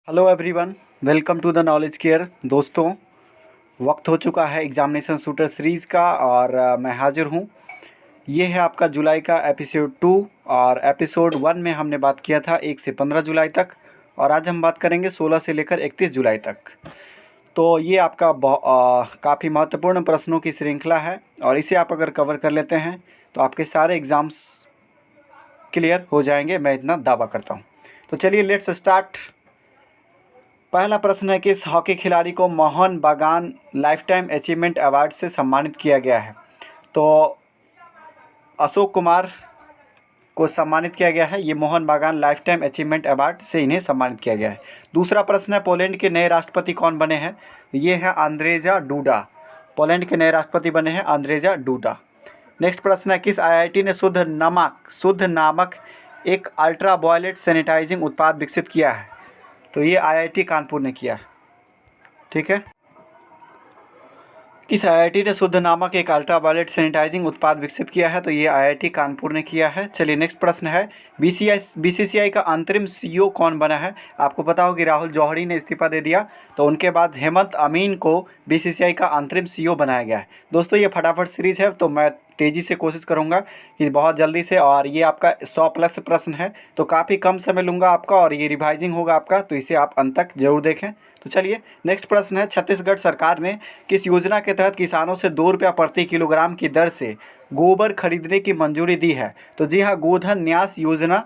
Hello everyone, welcome to the knowledge care. दोस्तों, वक्त हो चुका है एग्जामिनेशन शूटर सीरीज़ का और मैं हाजिर हूँ। ये है आपका जुलाई का एपिसोड 2 और एपिसोड 1 में हमने बात किया था 1 से 15 जुलाई तक और आज हम बात करेंगे 16 से लेकर 31 जुलाई तक। तो ये आपका काफ़ी महत्वपूर्ण प्रश्नों की श्रृंखला है और इसे आप अगर कवर कर लेते हैं तो आपके सारे एग्ज़ाम्स क्लियर हो जाएंगे, मैं इतना दावा करता हूँ। तो चलिए लेट्स स्टार्ट। पहला प्रश्न है कि इस हॉकी खिलाड़ी को मोहन बागान लाइफ टाइम अचीवमेंट अवार्ड से सम्मानित किया गया है। तो अशोक कुमार को सम्मानित किया गया है। ये मोहन बागान लाइफ टाइम अचीवमेंट अवार्ड से इन्हें सम्मानित किया गया है। दूसरा प्रश्न है पोलैंड के नए राष्ट्रपति कौन बने हैं। ये है अंद्रेजा डूडा। पोलैंड के नए राष्ट्रपति बने हैं अंद्रेजा डूडा। नेक्स्ट प्रश्न है किस आईआईटी ने शुद्ध नामक एक अल्ट्रा वायलेट सैनिटाइजिंग उत्पाद विकसित किया है। तो ये आईआईटी कानपुर ने किया। ठीक है, किस आईआईटी ने शुद्ध नामक एक अल्ट्रा वायलेट सैनिटाइजिंग उत्पाद विकसित किया है। तो ये आईआईटी कानपुर ने किया है। चलिए नेक्स्ट प्रश्न है बीसीसीआई का अंतरिम सीईओ कौन बना है। आपको पता हो कि राहुल जौहरी ने इस्तीफा दे दिया, तो उनके बाद हेमंत अमीन को बीसीसीआई का अंतरिम सीईओ बनाया गया है। दोस्तों, ये फटाफट सीरीज़ है तो मैं तेज़ी से कोशिश करूंगा कि बहुत जल्दी से, और ये आपका 100+ प्रश्न है तो काफ़ी कम समय लूँगा आपका और ये रिवाइजिंग होगा आपका, तो इसे आप अंत तक जरूर देखें। तो चलिए नेक्स्ट प्रश्न है छत्तीसगढ़ सरकार ने किस योजना के तहत किसानों से 2 रुपया प्रति किलोग्राम की दर से गोबर खरीदने की मंजूरी दी है। तो जी हाँ, गोधन न्यास योजना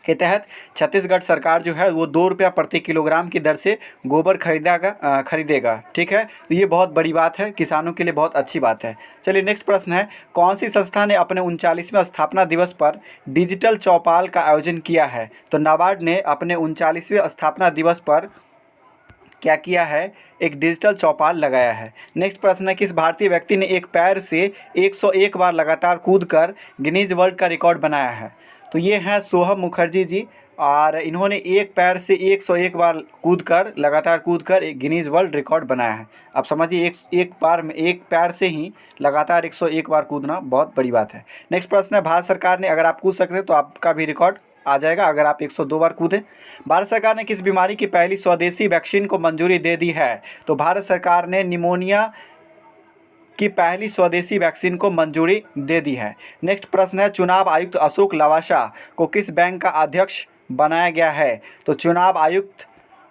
के तहत छत्तीसगढ़ सरकार जो है वो 2 रुपया प्रति किलोग्राम की दर से गोबर खरीदेगा। ठीक है, तो ये बहुत बड़ी बात है, किसानों के लिए बहुत अच्छी बात है। चलिए नेक्स्ट प्रश्न है कौन सी संस्था ने अपने 39वें स्थापना दिवस पर डिजिटल चौपाल का आयोजन किया है। तो नाबार्ड ने अपने 39वें स्थापना दिवस पर क्या किया है, एक डिजिटल चौपाल लगाया है। नेक्स्ट प्रश्न है किस भारतीय व्यक्ति ने एक पैर से 101 बार लगातार कूदकर गिनीज वर्ल्ड का रिकॉर्ड बनाया है। तो ये हैं सोहम मुखर्जी जी, और इन्होंने एक पैर से 101 बार लगातार कूदकर एक गिनीज वर्ल्ड रिकॉर्ड बनाया है। आप समझिए एक बार में एक पैर से ही लगातार 101 बार कूदना बहुत बड़ी बात है। नेक्स्ट प्रश्न है भारत सरकार ने, अगर आप कूद सकते तो आपका भी रिकॉर्ड आ जाएगा अगर आप 102 बार कूदें। भारत सरकार ने किस बीमारी की पहली स्वदेशी वैक्सीन को मंजूरी दे दी है। तो भारत सरकार ने निमोनिया की पहली स्वदेशी वैक्सीन को मंजूरी दे दी है। नेक्स्ट प्रश्न है चुनाव आयुक्त अशोक लवासा को किस बैंक का अध्यक्ष बनाया गया है। तो चुनाव आयुक्त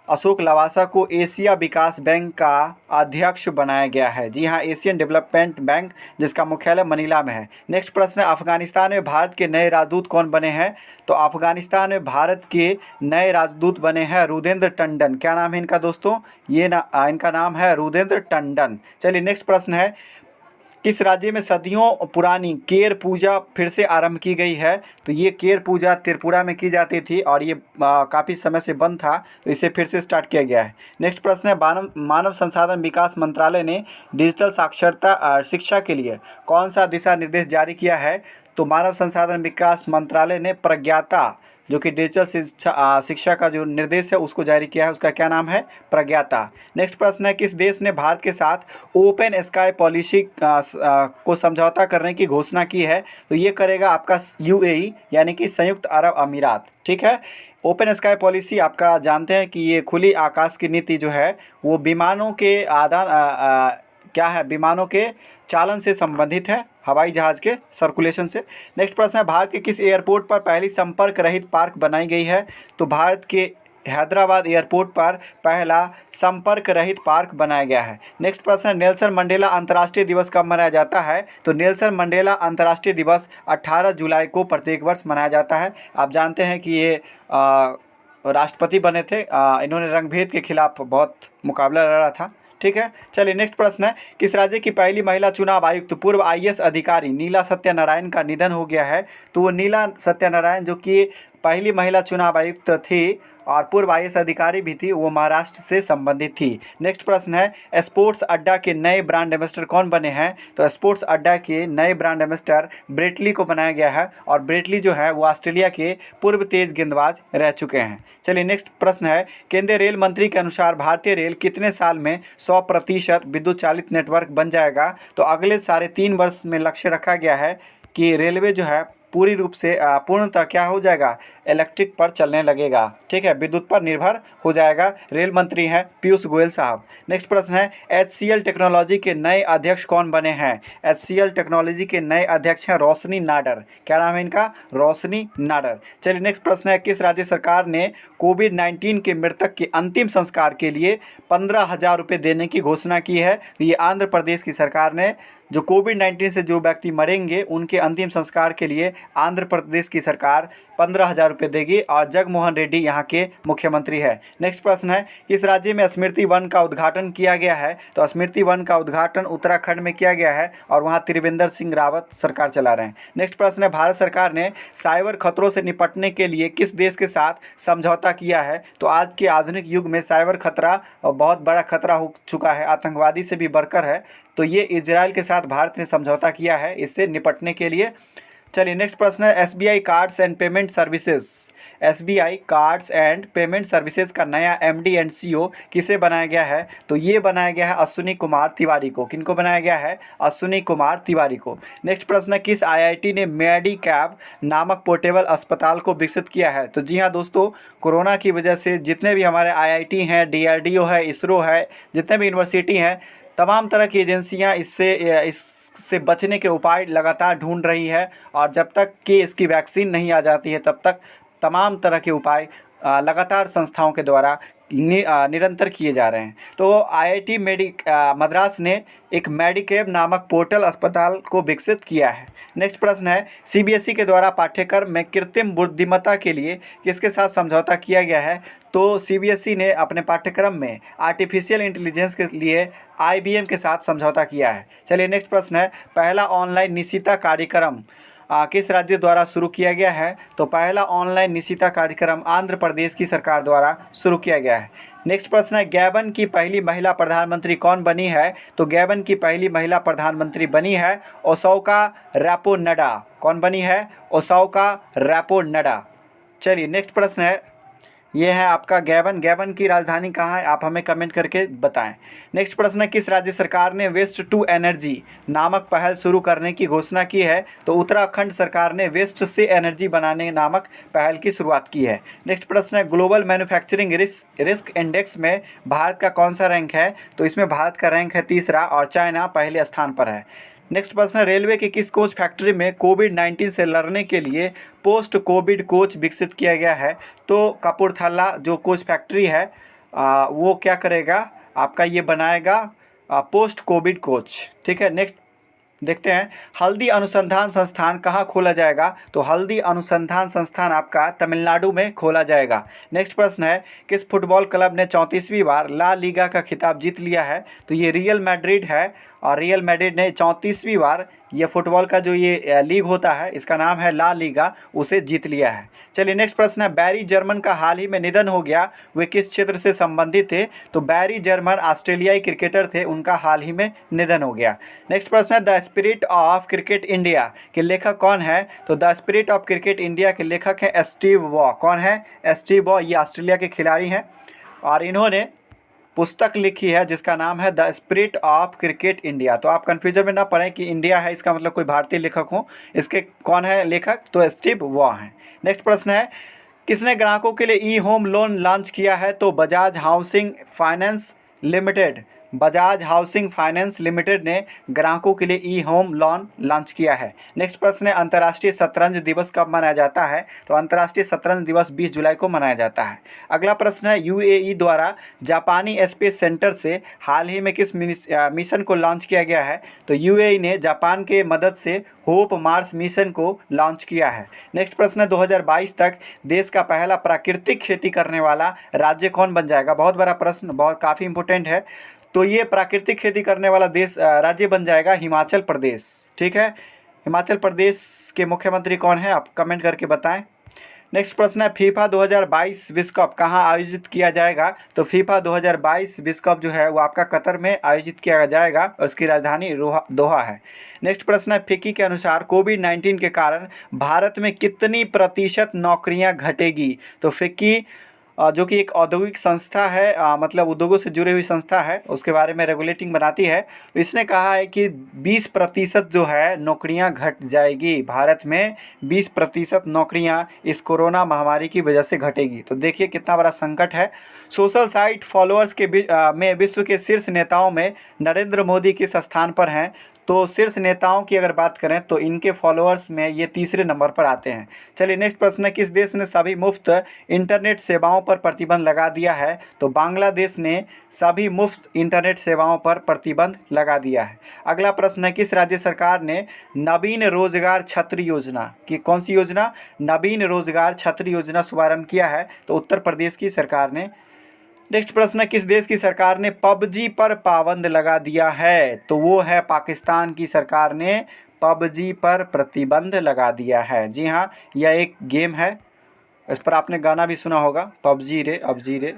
अशोक लवासा को एशिया विकास बैंक का अध्यक्ष बनाया गया है। जी हाँ, एशियन डेवलपमेंट बैंक, जिसका मुख्यालय मनीला में है। नेक्स्ट प्रश्न है अफगानिस्तान में भारत के नए राजदूत कौन बने हैं। तो अफगानिस्तान में भारत के नए राजदूत बने हैं रुदेंद्र टंडन। क्या नाम है इनका दोस्तों, इनका नाम है रुदेंद्र टंडन। चलिए नेक्स्ट प्रश्न है किस राज्य में सदियों पुरानी केर पूजा फिर से आरंभ की गई है। तो ये केर पूजा त्रिपुरा में की जाती थी और ये काफ़ी समय से बंद था, तो इसे फिर से स्टार्ट किया गया है। नेक्स्ट प्रश्न है मानव संसाधन विकास मंत्रालय ने डिजिटल साक्षरता शिक्षा के लिए कौन सा दिशा निर्देश जारी किया है। तो मानव संसाधन विकास मंत्रालय ने प्रज्ञाता, जो कि डिजिटल शिक्षा का जो निर्देश है उसको जारी किया है, उसका क्या नाम है, प्रज्ञाता। नेक्स्ट प्रश्न है किस देश ने भारत के साथ ओपन स्काई पॉलिसी को समझौता करने की घोषणा की है। तो ये करेगा आपका यूएई यानी कि संयुक्त अरब अमीरात। ठीक है, ओपन स्काई पॉलिसी आपका जानते हैं कि ये खुली आकाश की नीति जो है वो विमानों के विमानों के चालन से संबंधित है, हवाई जहाज़ के सर्कुलेशन से। नेक्स्ट प्रश्न है भारत के किस एयरपोर्ट पर पहली संपर्क रहित पार्क बनाई गई है। तो भारत के हैदराबाद एयरपोर्ट पर पहला संपर्क रहित पार्क बनाया गया है। नेक्स्ट प्रश्न है नेल्सन मंडेला अंतर्राष्ट्रीय दिवस कब मनाया जाता है। तो नेल्सन मंडेला अंतर्राष्ट्रीय दिवस 18 जुलाई को प्रत्येक वर्ष मनाया जाता है। आप जानते हैं कि ये राष्ट्रपति बने थे, इन्होंने रंगभेद के खिलाफ बहुत मुकाबला लड़ा था। ठीक है, चलिए नेक्स्ट प्रश्न है किस राज्य की पहली महिला चुनाव आयुक्त पूर्व आईएएस अधिकारी नीला सत्यनारायण का निधन हो गया है। तो वो नीला सत्यनारायण जो कि पहली महिला चुनाव आयुक्त थी और पूर्व आईएएस अधिकारी भी थी, वो महाराष्ट्र से संबंधित थी। नेक्स्ट प्रश्न है स्पोर्ट्स अड्डा के नए ब्रांड एम्बेसडर कौन बने हैं। तो स्पोर्ट्स अड्डा के नए ब्रांड एम्बेसडर ब्रेटली को बनाया गया है और ब्रेटली जो है वो ऑस्ट्रेलिया के पूर्व तेज गेंदबाज रह चुके हैं। चलिए नेक्स्ट प्रश्न है केंद्रीय रेल मंत्री के अनुसार भारतीय रेल कितने साल में 100% विद्युत चालित नेटवर्क बन जाएगा। तो अगले 3.5 वर्ष में लक्ष्य रखा गया है कि रेलवे जो है पूरी रूप से पूर्णतः क्या हो जाएगा, इलेक्ट्रिक पर चलने लगेगा। ठीक है, विद्युत पर निर्भर हो जाएगा। रेल मंत्री हैं पीयूष गोयल साहब। नेक्स्ट प्रश्न है HCL टेक्नोलॉजी के नए अध्यक्ष कौन बने हैं? HCL टेक्नोलॉजी के नए अध्यक्ष हैं रोशनी नाडर। क्या नाम है इनका? रोशनी नाडर। चलिए नेक्स्ट प्रश्न है किस राज्य सरकार ने कोविड-19 के मृतक के अंतिम संस्कार के लिए 15,000 रुपये देने की घोषणा की है? तो ये आंध्र प्रदेश की सरकार ने जो कोविड-19 से जो व्यक्ति मरेंगे उनके अंतिम संस्कार के लिए आंध्र प्रदेश की सरकार 15,000 रुपये देगी और जगनमोहन रेड्डी यहाँ के मुख्यमंत्री है। नेक्स्ट प्रश्न है किस राज्य में स्मृति वन का उद्घाटन किया गया है? तो स्मृति वन का उद्घाटन उत्तराखंड में किया गया है और वहाँ त्रिवेंद्र सिंह रावत सरकार चला रहे हैं। नेक्स्ट प्रश्न है भारत सरकार ने साइबर खतरों से निपटने के लिए किस देश के साथ समझौता किया है? तो आज के आधुनिक युग में साइबर खतरा बहुत बड़ा खतरा हो चुका है, आतंकवादी से भी बढ़कर है। तो ये इजराइल के साथ भारत ने समझौता किया है इससे निपटने के लिए। चलिए नेक्स्ट प्रश्न है SBI cards and payment services, SBI cards and payment services का नया MD एंड CEO किसे बनाया गया है? तो ये बनाया गया है अश्विनी कुमार तिवारी को। किनको बनाया गया है? अश्विनी कुमार तिवारी को। नेक्स्ट प्रश्न है किस IIT ने मेडिकैब नामक पोर्टेबल अस्पताल को विकसित किया है? तो जी हाँ दोस्तों, कोरोना की वजह से जितने भी हमारे IIT हैं, DRDO है, इसरो है, जितने भी यूनिवर्सिटी हैं, तमाम तरह की एजेंसियां इससे बचने के उपाय लगातार ढूंढ रही है और जब तक कि इसकी वैक्सीन नहीं आ जाती है तब तक तमाम तरह के उपाय लगातार संस्थाओं के द्वारा निरंतर किए जा रहे हैं। तो IIT मद्रास ने एक मेडिकैब नामक पोर्टल अस्पताल को विकसित किया है। नेक्स्ट प्रश्न है CBSE के द्वारा पाठ्यक्रम में कृत्रिम बुद्धिमत्ता के लिए किसके साथ समझौता किया गया है? तो CBSE ने अपने पाठ्यक्रम में आर्टिफिशियल इंटेलिजेंस के लिए IBM के साथ समझौता किया है। चलिए नेक्स्ट प्रश्न है पहला ऑनलाइन निशिता कार्यक्रम किस राज्य द्वारा शुरू किया गया है? तो पहला ऑनलाइन निशिता कार्यक्रम आंध्र प्रदेश की सरकार द्वारा शुरू किया गया है। नेक्स्ट प्रश्न है गैबन की पहली महिला प्रधानमंत्री कौन बनी है? तो गैबन की पहली महिला प्रधानमंत्री बनी है ओसाका रापोनडा। कौन बनी है? ओसाका रापोनडा। चलिए नेक्स्ट प्रश्न है ये है आपका गैबन की राजधानी कहाँ है? आप हमें कमेंट करके बताएं। नेक्स्ट प्रश्न है किस राज्य सरकार ने वेस्ट टू एनर्जी नामक पहल शुरू करने की घोषणा की है? तो उत्तराखंड सरकार ने वेस्ट से एनर्जी बनाने नामक पहल की शुरुआत की है। नेक्स्ट प्रश्न है ग्लोबल मैन्युफैक्चरिंग रिस्क इंडेक्स में भारत का कौन सा रैंक है? तो इसमें भारत का रैंक है 3रा और चाइना पहले स्थान पर है। नेक्स्ट प्रश्न है रेलवे की किस कोच फैक्ट्री में कोविड-19 से लड़ने के लिए पोस्ट कोविड कोच विकसित किया गया है? तो कपूरथला जो कोच फैक्ट्री है वो क्या करेगा आपका, ये बनाएगा पोस्ट कोविड कोच। ठीक है, नेक्स्ट देखते हैं हल्दी अनुसंधान संस्थान कहाँ खोला जाएगा? तो हल्दी अनुसंधान संस्थान आपका तमिलनाडु में खोला जाएगा। नेक्स्ट प्रश्न है किस फुटबॉल क्लब ने 34वीं बार ला लीगा का खिताब जीत लिया है? तो ये रियल मैड्रिड है और रियल मैड्रिड ने 34वीं बार ये फुटबॉल का जो ये लीग होता है इसका नाम है ला लीगा, उसे जीत लिया है। चलिए नेक्स्ट प्रश्न है बैरी जर्मन का हाल ही में निधन हो गया, वे किस क्षेत्र से संबंधित थे? तो बैरी जर्मन ऑस्ट्रेलियाई क्रिकेटर थे, उनका हाल ही में निधन हो गया। नेक्स्ट प्रश्न है the spirit of cricket India के लेखक कौन है? तो the spirit of cricket India के लेखक हैं स्टीव वॉ। कौन है? स्टीव वॉ, ये ऑस्ट्रेलिया के खिलाड़ी हैं और इन्होंने पुस्तक लिखी है जिसका नाम है the spirit of cricket India. तो आप कन्फ्यूजन में ना पड़ें कि इंडिया है इसका मतलब कोई भारतीय लेखक हो, इसके कौन है लेखक? तो स्टीव वॉ हैं। नेक्स्ट प्रश्न है किसने ग्राहकों के लिए ई होम लोन लॉन्च किया है? तो Bajaj housing finance limited. Bajaj housing finance limited ने ग्राहकों के लिए ई होम लोन लॉन्च किया है। नेक्स्ट प्रश्न है अंतर्राष्ट्रीय शतरंज दिवस कब मनाया जाता है? तो अंतर्राष्ट्रीय शतरंज दिवस 20 जुलाई को मनाया जाता है। अगला प्रश्न है UAE द्वारा जापानी स्पेस सेंटर से हाल ही में किस मिशन को लॉन्च किया गया है? तो UAE ने जापान के मदद से होप मार्स मिशन को लॉन्च किया है। नेक्स्ट प्रश्न है 2022 तक देश का पहला प्राकृतिक खेती करने वाला राज्य कौन बन जाएगा? बहुत बड़ा प्रश्न, बहुत काफ़ी इंपॉर्टेंट है। तो ये प्राकृतिक खेती करने वाला राज्य बन जाएगा हिमाचल प्रदेश। ठीक है, हिमाचल प्रदेश के मुख्यमंत्री कौन है? आप कमेंट करके बताएं। नेक्स्ट प्रश्न है फीफा 2022 विश्व कप कहाँ आयोजित किया जाएगा? तो फीफा 2022 विश्व कप जो है वो आपका कतर में आयोजित किया जाएगा और उसकी राजधानी दोहा है। नेक्स्ट प्रश्न है फिक्की के अनुसार कोविड-19 के कारण भारत में कितनी प्रतिशत नौकरियां घटेगी? तो फिक्की जो कि एक औद्योगिक संस्था है, मतलब उद्योगों से जुड़ी हुई संस्था है, उसके बारे में रेगुलेटिंग बनाती है। तो इसने कहा है कि 20% जो है नौकरियां घट जाएगी भारत में, 20% नौकरियां इस कोरोना महामारी की वजह से घटेगी। तो देखिए कितना बड़ा संकट है। सोशल साइट फॉलोअर्स के में विश्व के शीर्ष नेताओं में नरेंद्र मोदी किस स्थान पर हैं? तो शीर्ष नेताओं की अगर बात करें तो इनके फॉलोअर्स में ये तीसरे नंबर पर आते हैं। चलिए नेक्स्ट प्रश्न है, किस देश ने सभी मुफ्त इंटरनेट सेवाओं पर प्रतिबंध लगा दिया है? तो बांग्लादेश ने सभी मुफ्त इंटरनेट सेवाओं पर प्रतिबंध लगा दिया है। अगला प्रश्न है, किस राज्य सरकार ने नवीन रोजगार छत्र योजना की, कौन सी योजना? नवीन रोजगार छत्र योजना शुभारंभ किया है? तो उत्तर प्रदेश की सरकार ने। नेक्स्ट प्रश्न है, किस देश की सरकार ने पबजी पर पाबंद लगा दिया है? तो वो है पाकिस्तान की सरकार ने पबजी पर प्रतिबंध लगा दिया है। जी हाँ, यह एक गेम है, इस पर आपने गाना भी सुना होगा, पबजी रे अबजी रे।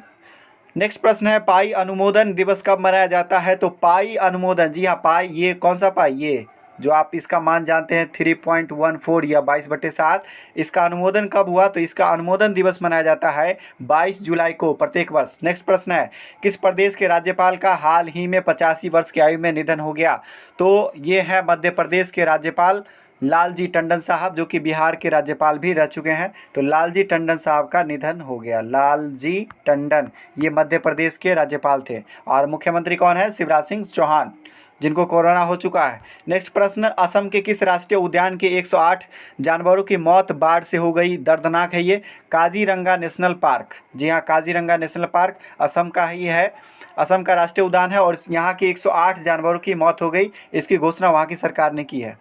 नेक्स्ट प्रश्न है, पाई अनुमोदन दिवस कब मनाया जाता है? तो पाई अनुमोदन, जी हाँ पाई, ये कौन सा पाई? ये जो आप इसका मान जानते हैं 3.14 या 22/7, इसका अनुमोदन कब हुआ? तो इसका अनुमोदन दिवस मनाया जाता है 22 जुलाई को प्रत्येक वर्ष। नेक्स्ट प्रश्न है, किस प्रदेश के राज्यपाल का हाल ही में 85 वर्ष की आयु में निधन हो गया? तो ये है मध्य प्रदेश के राज्यपाल लालजी टंडन साहब, जो कि बिहार के राज्यपाल भी रह चुके हैं। तो लालजी टंडन साहब का निधन हो गया। लालजी टंडन ये मध्य प्रदेश के राज्यपाल थे। और मुख्यमंत्री कौन है? शिवराज सिंह चौहान, जिनको कोरोना हो चुका है। नेक्स्ट प्रश्न, असम के किस राष्ट्रीय उद्यान के 108 जानवरों की मौत बाढ़ से हो गई? दर्दनाक है ये, काजीरंगा नेशनल पार्क। जी हाँ, काजीरंगा नेशनल पार्क असम का ही है, असम का राष्ट्रीय उद्यान है, और यहाँ के 108 जानवरों की मौत हो गई। इसकी घोषणा वहाँ की सरकार ने की है।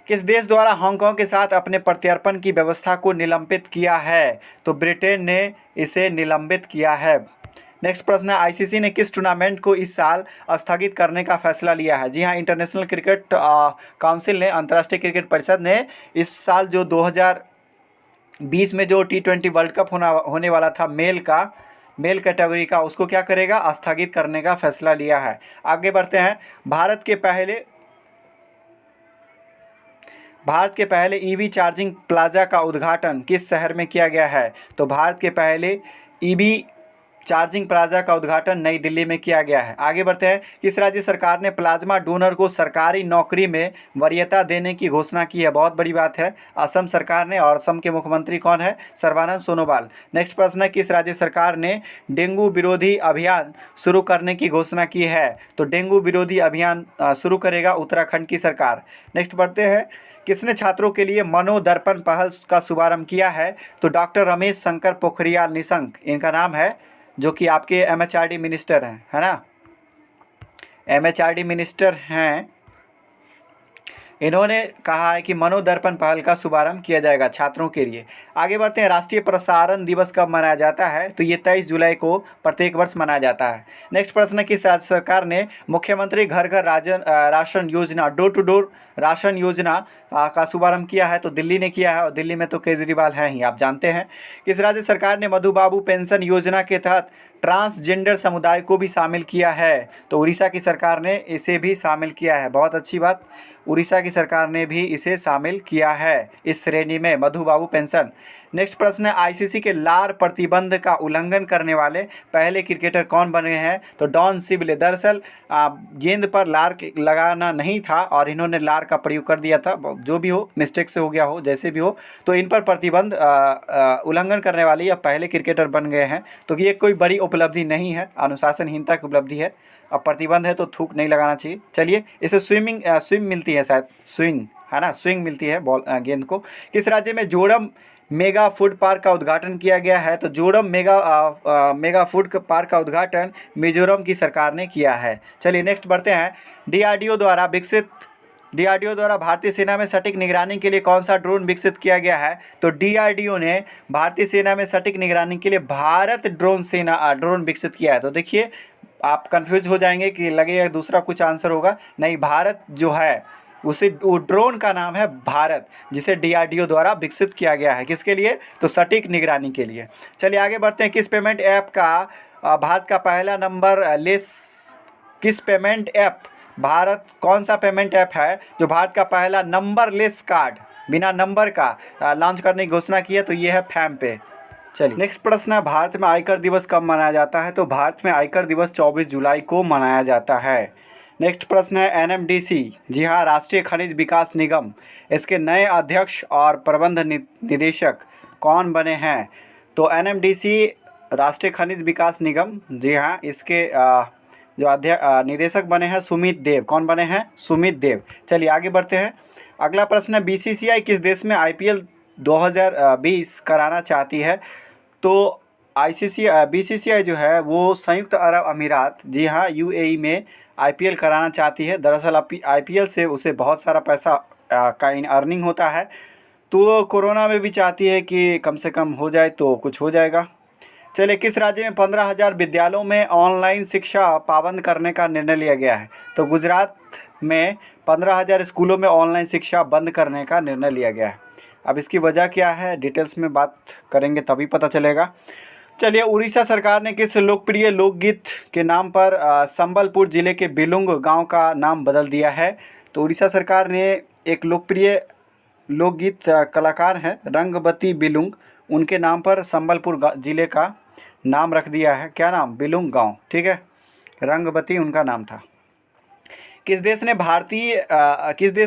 किस देश द्वारा हांगकांग के साथ अपने प्रत्यर्पण की व्यवस्था को निलंबित किया है? तो ब्रिटेन ने इसे निलंबित किया है। नेक्स्ट प्रश्न है, आईसीसी ने किस टूर्नामेंट को इस साल स्थगित करने का फैसला लिया है? जी हाँ, इंटरनेशनल क्रिकेट काउंसिल ने, अंतर्राष्ट्रीय क्रिकेट परिषद ने इस साल जो 2020 में जो T20 वर्ल्ड कप होने वाला था मेल कैटेगरी का, उसको क्या करेगा? स्थगित करने का फैसला लिया है। आगे बढ़ते हैं, भारत के पहले ईवी चार्जिंग प्लाजा का उद्घाटन किस शहर में किया गया है? तो भारत के पहले ईवी चार्जिंग प्लाजा का उद्घाटन नई दिल्ली में किया गया है। आगे बढ़ते हैं, किस राज्य सरकार ने प्लाज्मा डोनर को सरकारी नौकरी में वरीयता देने की घोषणा की है? बहुत बड़ी बात है, असम सरकार ने, और असम के मुख्यमंत्री कौन है? सर्बानंद सोनोवाल। नेक्स्ट प्रश्न है, किस राज्य सरकार ने डेंगू विरोधी अभियान शुरू करने की घोषणा की है? तो डेंगू विरोधी अभियान शुरू करेगा उत्तराखंड की सरकार। नेक्स्ट बढ़ते हैं, किसने छात्रों के लिए मनोदर्पण पहल का शुभारंभ किया है? तो डॉक्टर रमेश शंकर पोखरियाल निशंक इनका नाम है, जो कि आपके MHRD मिनिस्टर हैं, है ना, MHRD मिनिस्टर हैं। इन्होंने कहा है कि मनोदर्पण पहल का शुभारंभ किया जाएगा छात्रों के लिए। आगे बढ़ते हैं, राष्ट्रीय प्रसारण दिवस कब मनाया जाता है? तो ये 23 जुलाई को प्रत्येक वर्ष मनाया जाता है। नेक्स्ट प्रश्न है, किस राज्य सरकार ने मुख्यमंत्री घर घर राशन योजना, डोर टू डोर राशन योजना का शुभारंभ किया है? तो दिल्ली ने किया है, और दिल्ली में तो केजरीवाल हैं ही, आप जानते हैं। किस राज्य सरकार ने मधुबाबू पेंशन योजना के तहत ट्रांसजेंडर समुदाय को भी शामिल किया है? तो उड़ीसा की सरकार ने इसे भी शामिल किया है। बहुत अच्छी बात, उड़ीसा की सरकार ने भी इसे शामिल किया है इस श्रेणी में, मधुबाबू पेंशन। नेक्स्ट प्रश्न है, आईसीसी के लार प्रतिबंध का उल्लंघन करने वाले पहले क्रिकेटर कौन बने हैं? तो डॉन सिबले। दरअसल गेंद पर लार लगाना नहीं था और इन्होंने लार का प्रयोग कर दिया था, जो भी हो, मिस्टेक से हो गया हो, जैसे भी हो, तो इन पर प्रतिबंध उल्लंघन करने वाले यह पहले क्रिकेटर बन गए हैं। तो ये कोई बड़ी उपलब्धि नहीं है, अनुशासनहीनता की उपलब्धि है। अब प्रतिबंध है तो थूक नहीं लगाना चाहिए। चलिए, इसे स्विम मिलती है, शायद स्विंग, है ना, स्विंग मिलती है बॉल गेंद को। किस राज्य में जोड़म मेगा फूड पार्क का उद्घाटन किया गया है? तो जोड़म मेगा फूड पार्क का उद्घाटन मिजोरम की सरकार ने किया है। चलिए नेक्स्ट बढ़ते हैं, डीआरडीओ द्वारा भारतीय सेना में सटीक निगरानी के लिए कौन सा ड्रोन विकसित किया गया है? तो डीआरडीओ ने भारतीय सेना में सटीक निगरानी के लिए भारत ड्रोन विकसित किया है। तो देखिए, आप कंफ्यूज हो जाएंगे कि लगेगा दूसरा कुछ आंसर होगा, नहीं, भारत जो है उसे, वो ड्रोन का नाम है भारत, जिसे डीआरडीओ द्वारा विकसित किया गया है। किसके लिए? तो सटीक निगरानी के लिए। चलिए आगे बढ़ते हैं, किस पेमेंट ऐप का भारत का पहला नंबर लेस, किस पेमेंट ऐप भारत, कौन सा पेमेंट ऐप है जो भारत का पहला नंबर लेस कार्ड, बिना नंबर का लॉन्च करने की घोषणा की है? तो ये है फैम पे। चलिए नेक्स्ट प्रश्न है, भारत में आयकर दिवस कब मनाया जाता है? तो भारत में आयकर दिवस 24 जुलाई को मनाया जाता है। नेक्स्ट प्रश्न है, एनएमडीसी, जी हाँ, राष्ट्रीय खनिज विकास निगम, इसके नए अध्यक्ष और प्रबंध निदेशक कौन बने हैं? तो एनएमडीसी राष्ट्रीय खनिज विकास निगम, जी हाँ, इसके जो निदेशक बने हैं सुमित देव। कौन बने हैं? सुमित देव। चलिए आगे बढ़ते हैं। अगला प्रश्न है, बीसीसीआई किस देश में आईपीएल 2020 कराना चाहती है? तो बीसीसीआई जो है वो संयुक्त अरब अमीरात, जी हाँ, यूएई में आईपीएल कराना चाहती है। दरअसल आईपीएल से उसे बहुत सारा पैसा का अर्निंग होता है, तो कोरोना में भी चाहती है कि कम से कम हो जाए तो कुछ हो जाएगा। चलिए, किस राज्य में 15,000 विद्यालयों में ऑनलाइन शिक्षा पाबंद करने का निर्णय लिया गया है? तो गुजरात में 15,000 स्कूलों में ऑनलाइन शिक्षा बंद करने का निर्णय लिया गया है। अब इसकी वजह क्या है, डिटेल्स में बात करेंगे तभी पता चलेगा। चलिए, उड़ीसा सरकार ने किस लोकप्रिय लोकगीत के नाम पर संबलपुर जिले के बिलुंग गांव का नाम बदल दिया है? तो उड़ीसा सरकार ने एक लोकप्रिय लोकगीत कलाकार हैं रंगबती बिलुंग, उनके नाम पर संबलपुर जिले का नाम रख दिया है। क्या नाम? बिलुंग गांव। ठीक है, रंगबती उनका नाम था। किस देश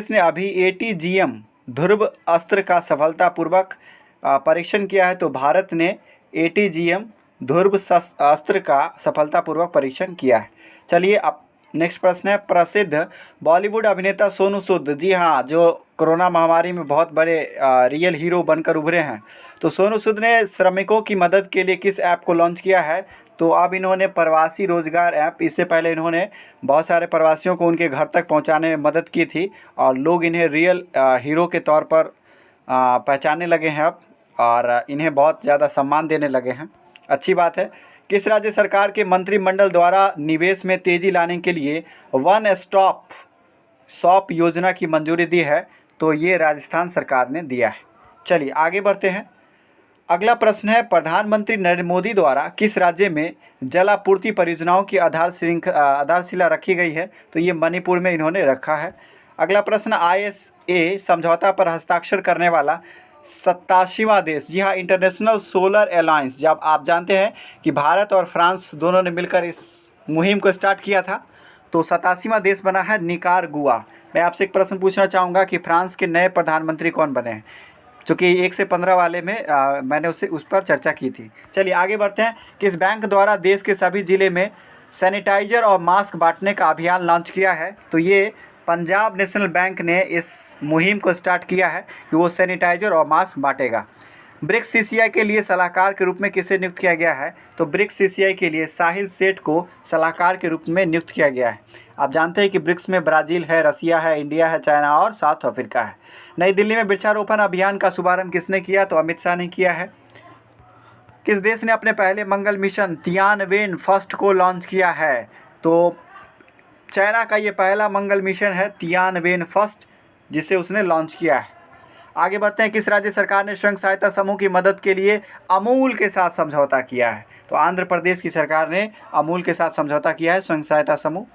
ने अभी ATGM ध्रुव अस्त्र का सफलतापूर्वक परीक्षण किया है? तो भारत ने ATGM ध्रुव अस्त्र का सफलतापूर्वक परीक्षण किया है। चलिए, अब नेक्स्ट प्रश्न है, प्रसिद्ध बॉलीवुड अभिनेता सोनू सूद, जी हाँ, जो कोरोना महामारी में बहुत बड़े रियल हीरो बनकर उभरे हैं, तो सोनू सूद ने श्रमिकों की मदद के लिए किस ऐप को लॉन्च किया है? तो अब इन्होंने प्रवासी रोजगार ऐप, इससे पहले इन्होंने बहुत सारे प्रवासियों को उनके घर तक पहुंचाने में मदद की थी और लोग इन्हें रियल हीरो के तौर पर पहचानने लगे हैं अब, और इन्हें बहुत ज़्यादा सम्मान देने लगे हैं। अच्छी बात है। किस राज्य सरकार के मंत्रिमंडल द्वारा निवेश में तेज़ी लाने के लिए वन स्टॉप शॉप योजना की मंजूरी दी है? तो ये राजस्थान सरकार ने दिया है। चलिए आगे बढ़ते हैं। अगला प्रश्न है, प्रधानमंत्री नरेंद्र मोदी द्वारा किस राज्य में जल आपूर्ति परियोजनाओं की आधारशिला रखी गई है? तो ये मणिपुर में इन्होंने रखा है। अगला प्रश्न, ISA समझौता पर हस्ताक्षर करने वाला 87वां देश, जी हाँ, इंटरनेशनल सोलर अलायंस। जब आप जानते हैं कि भारत और फ्रांस दोनों ने मिलकर इस मुहिम को स्टार्ट किया था, तो 87वां देश बना है निकारागुआ। मैं आपसे एक प्रश्न पूछना चाहूँगा कि फ्रांस के नए प्रधानमंत्री कौन बने हैं? चूँकि 1 से 15 वाले में मैंने उस पर चर्चा की थी। चलिए आगे बढ़ते हैं। किस बैंक द्वारा देश के सभी ज़िले में सैनिटाइज़र और मास्क बांटने का अभियान लॉन्च किया है? तो ये पंजाब नेशनल बैंक ने इस मुहिम को स्टार्ट किया है कि वो सैनिटाइज़र और मास्क बांटेगा। ब्रिक्स CCI के लिए सलाहकार के रूप में किसे नियुक्त किया गया है? तो ब्रिक्स CCI के लिए साहिल सेठ को सलाहकार के रूप में नियुक्त किया गया है। आप जानते हैं कि ब्रिक्स में ब्राज़ील है, रसिया है, इंडिया है, चाइना और साउथ अफ्रीका है। नई दिल्ली में वृक्षारोपण अभियान का शुभारंभ किसने किया? तो अमित शाह ने किया है। किस देश ने अपने पहले मंगल मिशन तियानवेन फर्स्ट को लॉन्च किया है? तो चाइना का ये पहला मंगल मिशन है तियानवेन फर्स्ट, जिसे उसने लॉन्च किया है। आगे बढ़ते हैं। किस राज्य सरकार ने स्वयं सहायता समूह की मदद के लिए अमूल के साथ समझौता किया है? तो आंध्र प्रदेश की सरकार ने अमूल के साथ समझौता किया है, स्वयं सहायता समूह।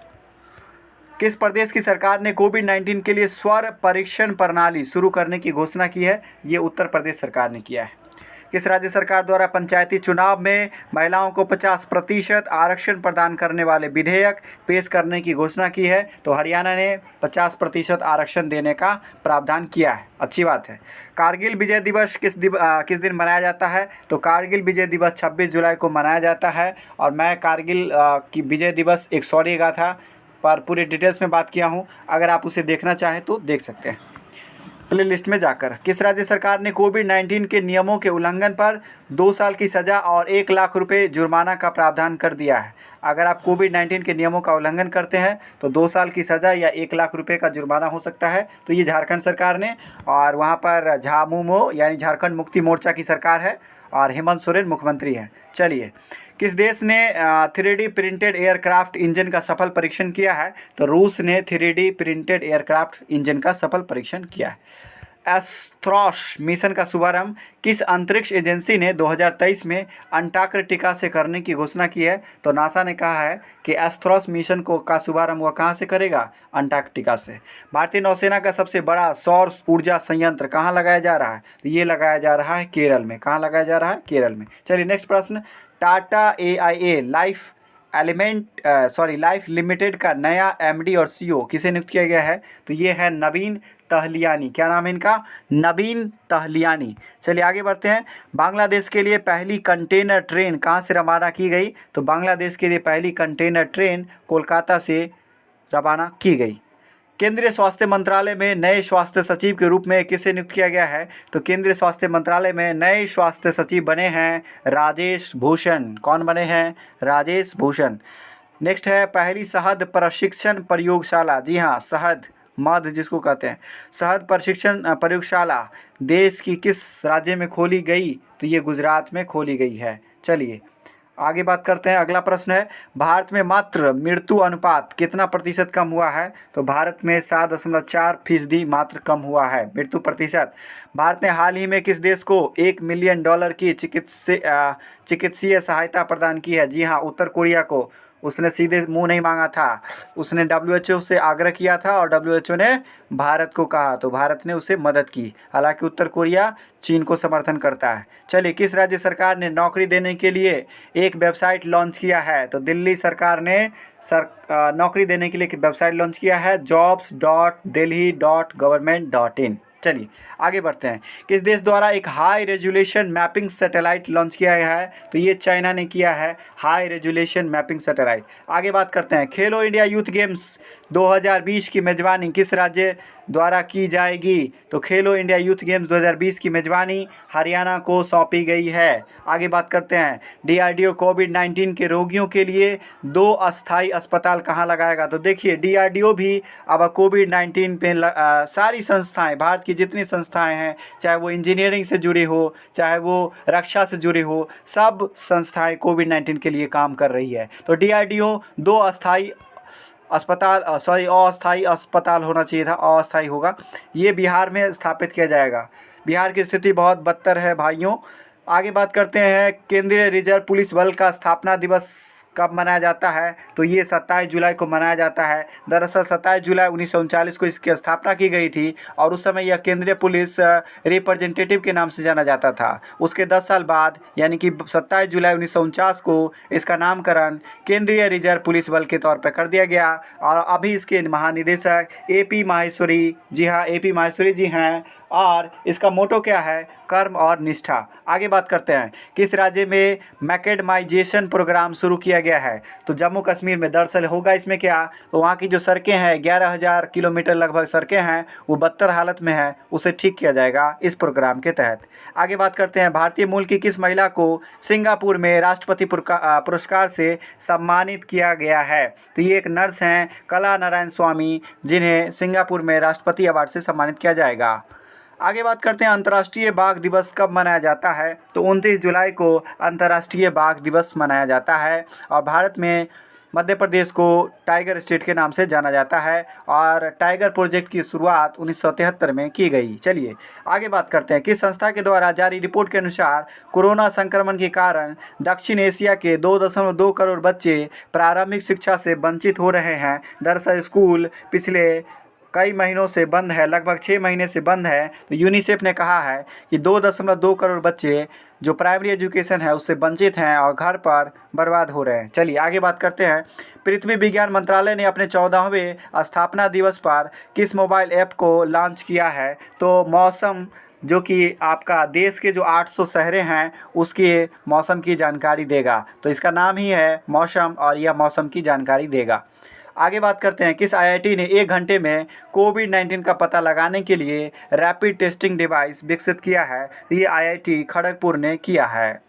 किस प्रदेश की सरकार ने कोविड-19 के लिए स्वर परीक्षण प्रणाली शुरू करने की घोषणा की है? ये उत्तर प्रदेश सरकार ने किया है। किस राज्य सरकार द्वारा पंचायती चुनाव में महिलाओं को 50% आरक्षण प्रदान करने वाले विधेयक पेश करने की घोषणा की है? तो हरियाणा ने 50% आरक्षण देने का प्रावधान किया है। अच्छी बात है। कारगिल विजय दिवस किस दिन मनाया जाता है? तो कारगिल विजय दिवस 26 जुलाई को मनाया जाता है, और मैं कारगिल की विजय दिवस एक सॉरी गाथा पर पूरी डिटेल्स में बात किया हूँ। अगर आप उसे देखना चाहें तो देख सकते हैं प्ले लिस्ट में जाकर। किस राज्य सरकार ने कोविड-19 के नियमों के उल्लंघन पर 2 साल की सज़ा और 1 लाख रुपये जुर्माना का प्रावधान कर दिया है? अगर आप कोविड-19 के नियमों का उल्लंघन करते हैं तो 2 साल की सज़ा या 1 लाख रुपये का जुर्माना हो सकता है। तो ये झारखंड सरकार ने, और वहाँ पर झामुमो यानी झारखंड मुक्ति मोर्चा की सरकार है, और हेमंत सोरेन मुख्यमंत्री हैं। चलिए, किस देश ने 3D प्रिंटेड एयरक्राफ्ट इंजन का सफल परीक्षण किया है? तो रूस ने 3D प्रिंटेड एयरक्राफ्ट इंजन का सफल परीक्षण किया है। एस्ट्रोस मिशन का शुभारंभ किस अंतरिक्ष एजेंसी ने 2023 में अंटार्कटिका से करने की घोषणा की है? तो नासा ने कहा है कि एस्ट्रोस मिशन का शुभारंभ वह कहाँ से करेगा? अंटार्कटिका से। भारतीय नौसेना का सबसे बड़ा सौर ऊर्जा संयंत्र कहाँ लगाया जा रहा है? तो ये लगाया जा रहा है केरल में। कहाँ लगाया जा रहा है? केरल में। चलिए नेक्स्ट प्रश्न, टाटा AIA लाइफ लिमिटेड का नया MD और CEO किसे नियुक्त किया गया है? तो ये है नवीन तहलियानी। क्या नाम है इनका? नवीन तहलियानी। चलिए आगे बढ़ते हैं। बांग्लादेश के लिए पहली कंटेनर ट्रेन कहाँ से रवाना की गई? तो बांग्लादेश के लिए पहली कंटेनर ट्रेन कोलकाता से रवाना की गई। केंद्रीय स्वास्थ्य मंत्रालय में नए स्वास्थ्य सचिव के रूप में किसे नियुक्त किया गया है? तो केंद्रीय स्वास्थ्य मंत्रालय में नए स्वास्थ्य सचिव बने हैं राजेश भूषण। कौन बने हैं? राजेश भूषण। नेक्स्ट है, पहली शहद प्रशिक्षण प्रयोगशाला, जी हाँ शहद मध जिसको कहते हैं, शहद प्रशिक्षण प्रयोगशाला देश की किस राज्य में खोली गई? तो ये गुजरात में खोली गई है। चलिए आगे बात करते हैं। अगला प्रश्न है, भारत में मात्र मृत्यु अनुपात कितना प्रतिशत कम हुआ है? तो भारत में 7.4% मात्र कम हुआ है मृत्यु प्रतिशत। भारत ने हाल ही में किस देश को $1 मिलियन की चिकित्सीय सहायता प्रदान की है? जी हाँ उत्तर कोरिया को। उसने सीधे मुंह नहीं मांगा था, उसने WHO से आग्रह किया था और WHO ने भारत को कहा तो भारत ने उसे मदद की। हालांकि उत्तर कोरिया चीन को समर्थन करता है। चलिए, किस राज्य सरकार ने नौकरी देने के लिए एक वेबसाइट लॉन्च किया है? तो दिल्ली सरकार ने नौकरी देने के लिए एक वेबसाइट लॉन्च किया है jobs.delhi.government.in। चलिए आगे बढ़ते हैं। किस देश द्वारा एक high resolution mapping satellite launch किया गया है? तो ये चाइना ने किया है हाई रेजोल्यूशन मैपिंग सैटेलाइट। आगे बात करते हैं, खेलो इंडिया यूथ गेम्स 2020 की मेजबानी किस राज्य द्वारा की जाएगी? तो खेलो इंडिया यूथ गेम्स 2020 की मेजबानी हरियाणा को सौंपी गई है। आगे बात करते हैं, DRDO कोविड-19 के रोगियों के लिए 2 अस्थायी अस्पताल कहाँ लगाएगा? तो देखिए DRDO भी अब कोविड-19 पे सारी संस्थाएं, भारत की जितनी संस्थाएं हैं, चाहे वो इंजीनियरिंग से जुड़ी हो, चाहे वो रक्षा से जुड़ी हो, सब संस्थाएं कोविड-19 के लिए काम कर रही है। तो DRDO 2 अस्थायी अस्थायी अस्पताल होना चाहिए था, अस्थायी होगा, ये बिहार में स्थापित किया जाएगा। बिहार की स्थिति बहुत बदतर है भाइयों। आगे बात करते हैं, केंद्रीय रिजर्व पुलिस बल का स्थापना दिवस कब मनाया जाता है? तो ये 27 जुलाई को मनाया जाता है। दरअसल 27 जुलाई 1939 को इसकी स्थापना की गई थी और उस समय यह केंद्रीय पुलिस रिप्रेजेंटेटिव के नाम से जाना जाता था। उसके 10 साल बाद यानी कि 27 जुलाई 1949 को इसका नामकरण केंद्रीय रिजर्व पुलिस बल के तौर पर कर दिया गया और अभी इसके महानिदेशक AP माहेश्वरी, जी हाँ AP माहेश्वरी जी हैं और इसका मोटो क्या है? कर्म और निष्ठा। आगे बात करते हैं, किस राज्य में मैकेडमाइजेशन प्रोग्राम शुरू किया गया है? तो जम्मू कश्मीर में। दरअसल होगा इसमें क्या, तो वहाँ की जो सड़कें हैं 11,000 किलोमीटर लगभग सड़कें हैं वो बदतर हालत में है, उसे ठीक किया जाएगा इस प्रोग्राम के तहत। आगे बात करते हैं, भारतीय मूल की किस महिला को सिंगापुर में राष्ट्रपति पुरस्कार से सम्मानित किया गया है? तो ये एक नर्स हैं कला नारायण स्वामी, जिन्हें सिंगापुर में राष्ट्रपति अवार्ड से सम्मानित किया जाएगा। आगे बात करते हैं, अंतर्राष्ट्रीय बाघ दिवस कब मनाया जाता है? तो 29 जुलाई को अंतर्राष्ट्रीय बाघ दिवस मनाया जाता है और भारत में मध्य प्रदेश को टाइगर स्टेट के नाम से जाना जाता है और टाइगर प्रोजेक्ट की शुरुआत 1973 में की गई। चलिए आगे बात करते हैं, किस संस्था के द्वारा जारी रिपोर्ट के अनुसार कोरोना संक्रमण के कारण दक्षिण एशिया के 2.2 करोड़ बच्चे प्रारंभिक शिक्षा से वंचित हो रहे हैं? दरअसल स्कूल पिछले कई महीनों से बंद है, लगभग 6 महीने से बंद है। तो यूनिसेफ ने कहा है कि 2.2 करोड़ बच्चे जो प्राइमरी एजुकेशन है उससे वंचित हैं और घर पर बर्बाद हो रहे हैं। चलिए आगे बात करते हैं, पृथ्वी विज्ञान मंत्रालय ने अपने 14वें स्थापना दिवस पर किस मोबाइल ऐप को लॉन्च किया है? तो मौसम, जो कि आपका देश के जो 800 शहरें हैं उसके मौसम की जानकारी देगा। तो इसका नाम ही है मौसम और यह मौसम की जानकारी देगा। आगे बात करते हैं, किस IIT ने 1 घंटे में कोविड-19 का पता लगाने के लिए रैपिड टेस्टिंग डिवाइस विकसित किया है? ये IIT खड़गपुर ने किया है।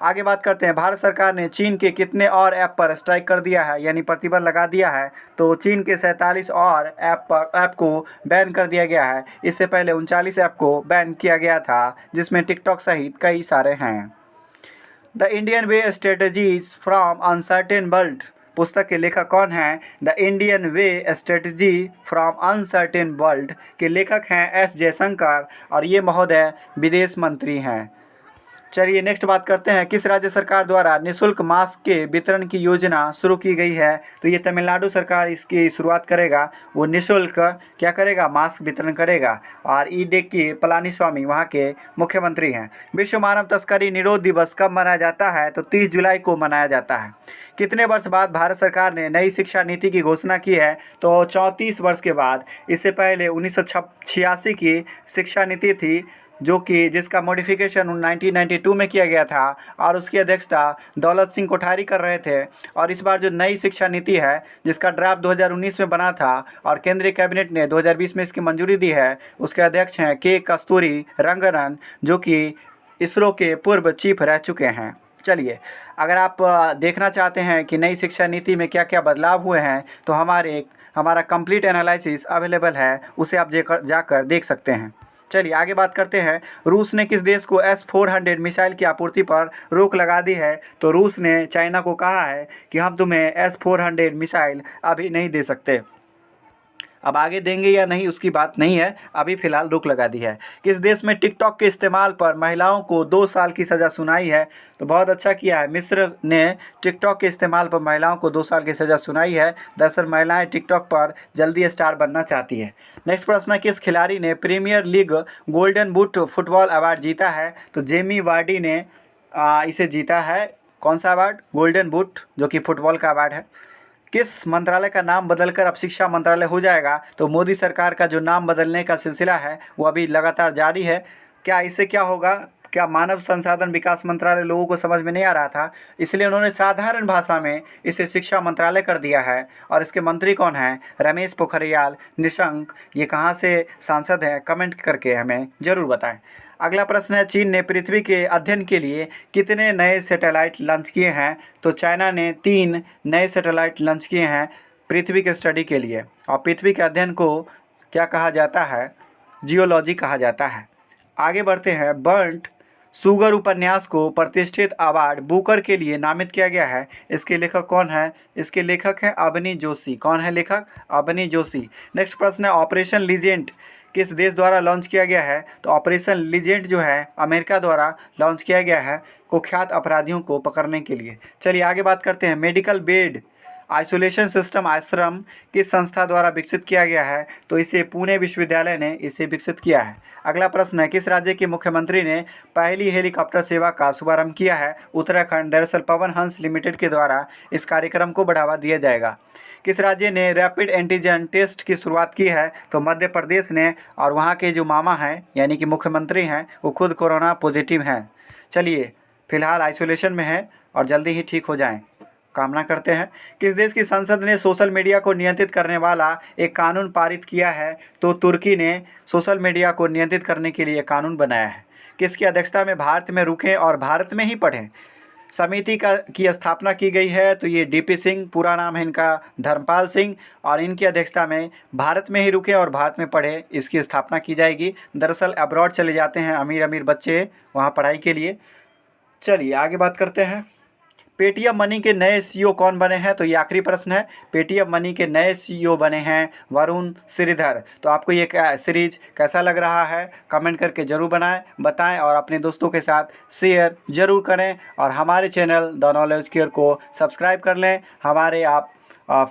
आगे बात करते हैं, भारत सरकार ने चीन के कितने और ऐप पर स्ट्राइक कर दिया है यानी प्रतिबंध लगा दिया है? तो चीन के 47 और ऐप को बैन कर दिया गया है। इससे पहले 39 ऐप को बैन किया गया था जिसमें टिकटॉक सहित कई सारे हैं। The Indian way strategies from uncertain world पुस्तक के लेखक कौन हैं? The Indian way strategy from uncertain world के लेखक हैं एस जयशंकर और ये महोदय विदेश मंत्री हैं। चलिए नेक्स्ट बात करते हैं, किस राज्य सरकार द्वारा निःशुल्क मास्क के वितरण की योजना शुरू की गई है? तो ये तमिलनाडु सरकार इसकी शुरुआत करेगा। वो निःशुल्क क्या करेगा? मास्क वितरण करेगा। और इडुक्की पलानीस्वामी वहाँ के मुख्यमंत्री हैं। विश्व मानव तस्करी निरोध दिवस कब मनाया जाता है? तो 30 जुलाई को मनाया जाता है। कितने वर्ष बाद भारत सरकार ने नई शिक्षा नीति की घोषणा की है? तो 34 वर्ष के बाद। इससे पहले 1986 की शिक्षा नीति थी जो कि जिसका मॉडिफिकेशन 1992 में किया गया था और उसकी अध्यक्षता दौलत सिंह कोठारी कर रहे थे। और इस बार जो नई शिक्षा नीति है जिसका ड्राफ्ट 2019 में बना था और केंद्रीय कैबिनेट ने 2020 में इसकी मंजूरी दी है, उसके अध्यक्ष हैं के कस्तूरी रंगनन जो कि इसरो के पूर्व चीफ रह चुके हैं। चलिए, अगर आप देखना चाहते हैं कि नई शिक्षा नीति में क्या क्या बदलाव हुए हैं तो हमारा कंप्लीट एनालिसिस अवेलेबल है, उसे आप जाकर देख सकते हैं। चलिए आगे बात करते हैं, रूस ने किस देश को S-400 मिसाइल की आपूर्ति पर रोक लगा दी है? तो रूस ने चाइना को कहा है कि हम तुम्हें S-400 मिसाइल अभी नहीं दे सकते। अब आगे देंगे या नहीं उसकी बात नहीं है, अभी फ़िलहाल रोक लगा दी है। किस देश में टिकटॉक के इस्तेमाल पर महिलाओं को 2 साल की सज़ा सुनाई है? तो बहुत अच्छा किया है, मिस्र ने टिकटॉक के इस्तेमाल पर महिलाओं को 2 साल की सज़ा सुनाई है। दरअसल महिलाएं टिकटॉक पर जल्दी स्टार बनना चाहती हैं। नेक्स्ट प्रश्न है, किस खिलाड़ी ने premier league golden boot football award जीता है? तो जेमी वार्डी ने इसे जीता है। कौन सा अवार्ड? गोल्डन बूट, जो कि फुटबॉल का अवार्ड है। किस मंत्रालय का नाम बदलकर अब शिक्षा मंत्रालय हो जाएगा? तो मोदी सरकार का जो नाम बदलने का सिलसिला है वो अभी लगातार जारी है। क्या इससे क्या होगा? क्या मानव संसाधन विकास मंत्रालय लोगों को समझ में नहीं आ रहा था, इसलिए उन्होंने साधारण भाषा में इसे शिक्षा मंत्रालय कर दिया है। और इसके मंत्री कौन हैं? रमेश पोखरियाल निशंक। ये कहाँ से सांसद हैं? कमेंट करके हमें ज़रूर बताएं। अगला प्रश्न है, चीन ने पृथ्वी के अध्ययन के लिए कितने नए सैटेलाइट लॉन्च किए हैं? तो चाइना ने 3 नए सैटेलाइट लॉन्च किए हैं पृथ्वी के स्टडी के लिए। और पृथ्वी के अध्ययन को क्या कहा जाता है? जियोलॉजी कहा जाता है। आगे बढ़ते हैं, बर्न्ट शुगर उपन्यास को प्रतिष्ठित अवार्ड बुकर के लिए नामित किया गया है। इसके लेखक कौन है? इसके लेखक हैं अबनी जोशी। कौन है लेखक? अबनी जोशी। नेक्स्ट प्रश्न है, ऑपरेशन लीजेंट किस देश द्वारा लॉन्च किया गया है? तो ऑपरेशन लीजेंट जो है अमेरिका द्वारा लॉन्च किया गया है कुख्यात अपराधियों को पकड़ने के लिए। चलिए आगे बात करते हैं, मेडिकल बेड आइसोलेशन सिस्टम आश्रम किस संस्था द्वारा विकसित किया गया है? तो इसे पुणे विश्वविद्यालय ने इसे विकसित किया है। अगला प्रश्न है, किस राज्य के मुख्यमंत्री ने पहली हेलीकॉप्टर सेवा का शुभारंभ किया है? उत्तराखंड। दरअसल पवन हंस लिमिटेड के द्वारा इस कार्यक्रम को बढ़ावा दिया जाएगा। किस राज्य ने रैपिड एंटीजन टेस्ट की शुरुआत की है? तो मध्य प्रदेश ने। और वहाँ के जो मामा हैं यानी कि मुख्यमंत्री हैं वो खुद कोरोना पॉजिटिव हैं। चलिए फिलहाल आइसोलेशन में है और जल्दी ही ठीक हो जाएं, कामना करते हैं। किस देश की संसद ने सोशल मीडिया को नियंत्रित करने वाला एक कानून पारित किया है? तो तुर्की ने सोशल मीडिया को नियंत्रित करने के लिए कानून बनाया है। किसकी अध्यक्षता में भारत में रुकें और भारत में ही पढ़ें समिति की स्थापना की गई है? तो ये DP सिंह, पूरा नाम है इनका धर्मपाल सिंह, और इनकी अध्यक्षता में भारत में ही रुके और भारत में पढ़े इसकी स्थापना की जाएगी। दरअसल अब्रॉड चले जाते हैं अमीर बच्चे वहाँ पढ़ाई के लिए। चलिए आगे बात करते हैं, पेटीएम मनी के नए CEO कौन बने हैं? तो ये आखिरी प्रश्न है। पेटीएम मनी के नए CEO बने हैं वरुण श्रीधर। तो आपको ये सीरीज कैसा लग रहा है कमेंट करके ज़रूर बताएं और अपने दोस्तों के साथ शेयर ज़रूर करें। और हमारे चैनल द नॉलेज केयर को सब्सक्राइब कर लें। हमारे आप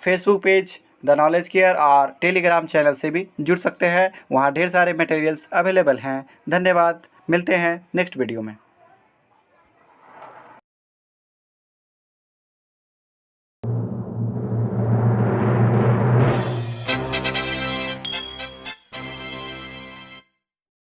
Facebook page the knowledge care और टेलीग्राम चैनल से भी जुड़ सकते हैं, वहाँ ढेर सारे मटेरियल्स अवेलेबल हैं। धन्यवाद, मिलते हैं नेक्स्ट वीडियो में।